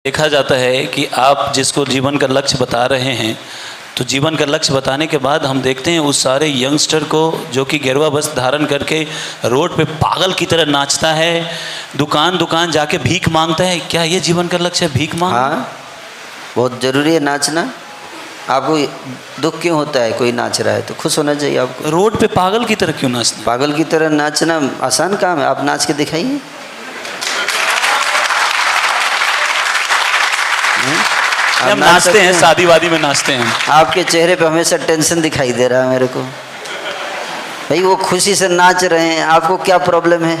देखा जाता है कि आप जिसको जीवन का लक्ष्य बता रहे हैं, तो जीवन का लक्ष्य बताने के बाद हम देखते हैं उस सारे यंगस्टर को जो कि गेरुआ वस्त्र धारण करके रोड पे पागल की तरह नाचता है, दुकान दुकान जाके भीख मांगता है। क्या ये जीवन का लक्ष्य है, भीख मांग? हाँ, बहुत ज़रूरी है नाचना। आपको दुख क्यों होता है? कोई नाच रहा है तो खुश होना चाहिए आपको। रोड पे पागल की तरह क्यों नाचना? पागल की तरह नाचना आसान काम है, आप नाच के दिखाइए। हम नाचते हैं, शादी वादी में नाचते हैं। आपके चेहरे पे हमेशा टेंशन दिखाई दे रहा है मेरे को। भाई वो खुशी से नाच रहे हैं, आपको क्या प्रॉब्लम है?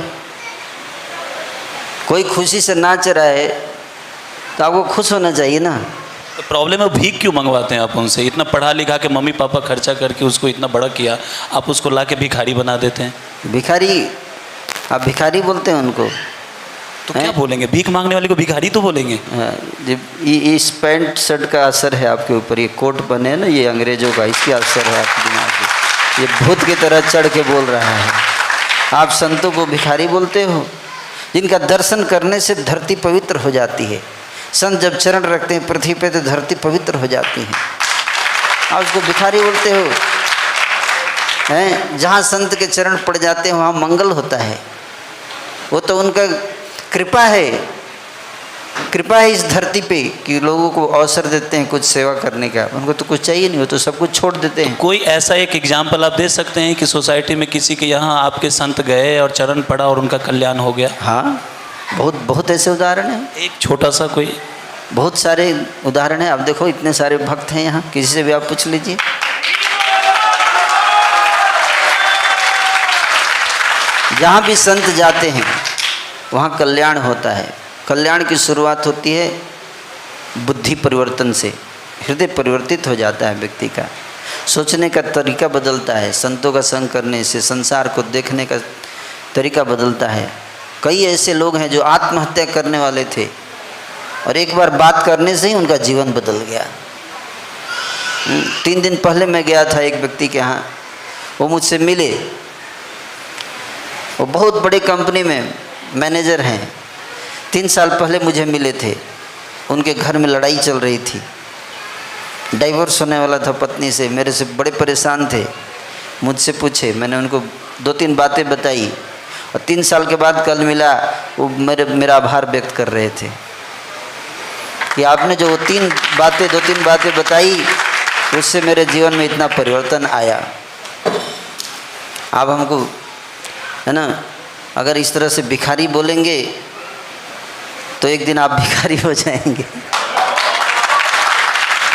कोई खुशी से नाच रहा है तो आपको खुश होना चाहिए ना। तो प्रॉब्लम है भीख क्यों मंगवाते हैं आप उनसे? इतना पढ़ा लिखा के मम्मी पापा खर्चा करके उसको इतना बड़ा किया, आप उसको ला के भिखारी बना देते हैं। भिखारी? आप भिखारी बोलते हैं उनको? तो क्या बोलेंगे? भीख मांगने वाले को भिखारी तो बोलेंगे? जब इस पैंट शर्ट का असर है आपके ऊपर, ये कोट बने ना, ये अंग्रेजों का, इसका असर है आपके दिमाग पे। ये भूत की तरह चढ़ के बोल रहा है। आप संतों को भिखारी बोलते हो, जिनका दर्शन करने से धरती पवित्र हो जाती है। संत जब चरण रखते हैं पृथ्वी पे तो धरती पवित्र हो जाती है। आप उसको भिखारी बोलते हो? हैं, जहाँ संत के चरण पड़ जाते हैं वहाँ मंगल होता है। वो तो उनका कृपा है, कृपा है इस धरती पे कि लोगों को अवसर देते हैं कुछ सेवा करने का। उनको तो कुछ चाहिए नहीं, वो तो सब कुछ छोड़ देते हैं। तो कोई ऐसा एक एग्जाम्पल आप दे सकते हैं कि सोसाइटी में किसी के यहाँ आपके संत गए और चरण पड़ा और उनका कल्याण हो गया? हाँ, बहुत बहुत ऐसे उदाहरण हैं। एक छोटा सा कोई? बहुत सारे उदाहरण हैं। आप देखो इतने सारे भक्त हैं यहाँ, किसी से भी आप पूछ लीजिए। जहाँ भी संत जाते हैं वहाँ कल्याण होता है। कल्याण की शुरुआत होती है बुद्धि परिवर्तन से। हृदय परिवर्तित हो जाता है व्यक्ति का, सोचने का तरीका बदलता है। संतों का संग करने से संसार को देखने का तरीका बदलता है। कई ऐसे लोग हैं जो आत्महत्या करने वाले थे और एक बार बात करने से ही उनका जीवन बदल गया। 3 दिन पहले मैं गया था एक व्यक्ति के यहाँ, वो मुझसे मिले। वो बहुत बड़ी कंपनी में मैनेजर हैं। 3 साल पहले मुझे मिले थे। उनके घर में लड़ाई चल रही थी, डाइवोर्स होने वाला था पत्नी से। मेरे से बड़े परेशान थे, मुझसे पूछे। मैंने उनको 2-3 बातें बताई और 3 साल के बाद कल मिला, वो मेरा आभार व्यक्त कर रहे थे कि आपने जो 2-3 बातें बताई उससे मेरे जीवन में इतना परिवर्तन आया। आप हमको, है ना, अगर इस तरह से भिखारी बोलेंगे तो एक दिन आप भिखारी हो जाएंगे।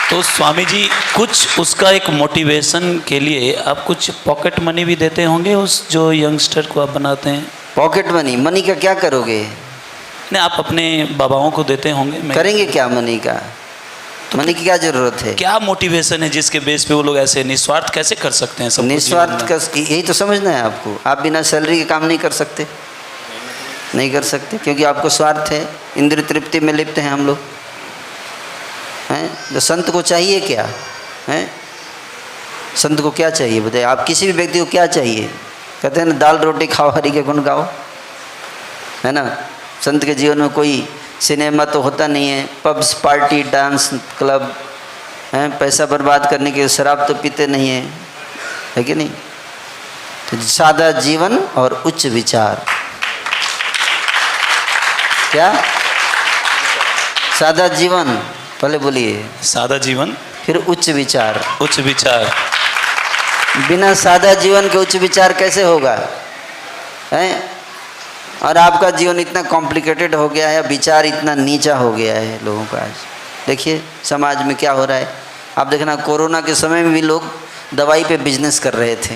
तो स्वामी जी, कुछ उसका एक मोटिवेशन के लिए आप कुछ पॉकेट मनी भी देते होंगे उस जो यंगस्टर को आप बनाते हैं? Pocket money? मनी का क्या करोगे? नहीं, आप अपने बाबाओं को देते होंगे। करेंगे क्या मनी का? तो मनी की क्या जरूरत है? क्या मोटिवेशन है जिसके बेस पे वो लोग ऐसे निस्वार्थ कैसे कर सकते हैं? सब निस्वार्थ का यही तो समझना है आपको। आप बिना सैलरी के काम नहीं कर सकते, नहीं कर सकते, क्योंकि आपको स्वार्थ है। इंद्रिय तृप्ति में लिप्त हैं हम लोग, हैं। तो संत को चाहिए क्या है? संत को क्या चाहिए बताइए? आप किसी भी व्यक्ति को क्या चाहिए? कहते हैं ना, दाल रोटी खाओ हरि के गुण गाओ, है ना। संत के जीवन में कोई सिनेमा तो होता नहीं है, पब्स, पार्टी, डांस क्लब हैं, पैसा बर्बाद करने के, शराब तो पीते नहीं है कि नहीं। तो सादा जीवन और उच्च विचार। क्या? सादा जीवन, पहले बोलिए। सादा जीवन, फिर उच्च विचार। उच्च विचार। बिना सादा जीवन के उच्च विचार कैसे होगा, हैं? और आपका जीवन इतना कॉम्प्लिकेटेड हो गया है, विचार इतना नीचा हो गया है लोगों का। आज देखिए समाज में क्या हो रहा है। आप देखना, कोरोना के समय में भी लोग दवाई पे बिजनेस कर रहे थे।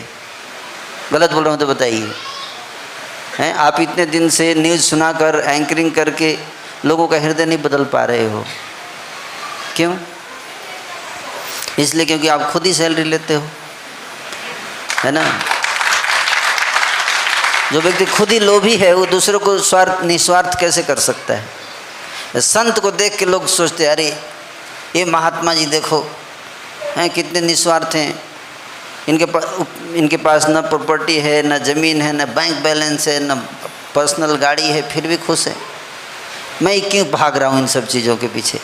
गलत बोल रहा हूँ तो बताइए, हैं? आप इतने दिन से न्यूज़ सुनाकर, एंकरिंग करके लोगों का हृदय नहीं बदल पा रहे हो। क्यों? इसलिए क्योंकि आप खुद ही सैलरी लेते हो, है ना। जो व्यक्ति खुद ही लोभी है वो दूसरों को निस्वार्थ कैसे कर सकता है? संत को देख के लोग सोचते हैं, अरे ये महात्मा जी देखो हैं कितने निस्वार्थ हैं। इनके पास न प्रॉपर्टी है, न ज़मीन है, न बैंक बैलेंस है, न पर्सनल गाड़ी है, फिर भी खुश है। मैं क्यों भाग रहा हूँ इन सब चीज़ों के पीछे।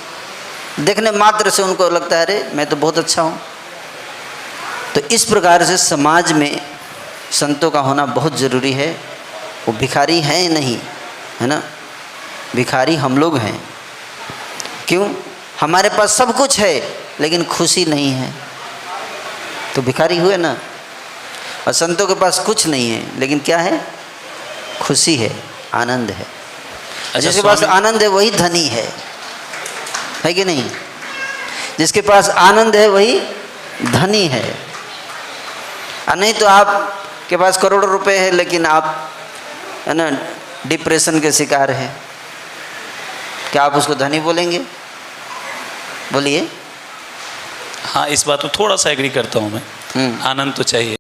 देखने मात्र से उनको लगता है अरे मैं तो बहुत अच्छा हूँ। तो इस प्रकार से समाज में संतों का होना बहुत ज़रूरी है। वो भिखारी हैं नहीं, है ना, भिखारी हम लोग हैं। क्यों? हमारे पास सब कुछ है लेकिन खुशी नहीं है, तो भिखारी हुए ना। और संतों के पास कुछ नहीं है लेकिन क्या है? खुशी है, आनंद है। जिसके पास आनंद है वही धनी है कि नहीं? जिसके पास आनंद है वही धनी है। और नहीं तो आपके पास करोड़ों रुपए है लेकिन आप, है ना, डिप्रेशन के शिकार है, क्या आप उसको धनी बोलेंगे? बोलिए। हाँ, इस बात में थोड़ा सा एग्री करता हूँ मैं। आनंद तो चाहिए।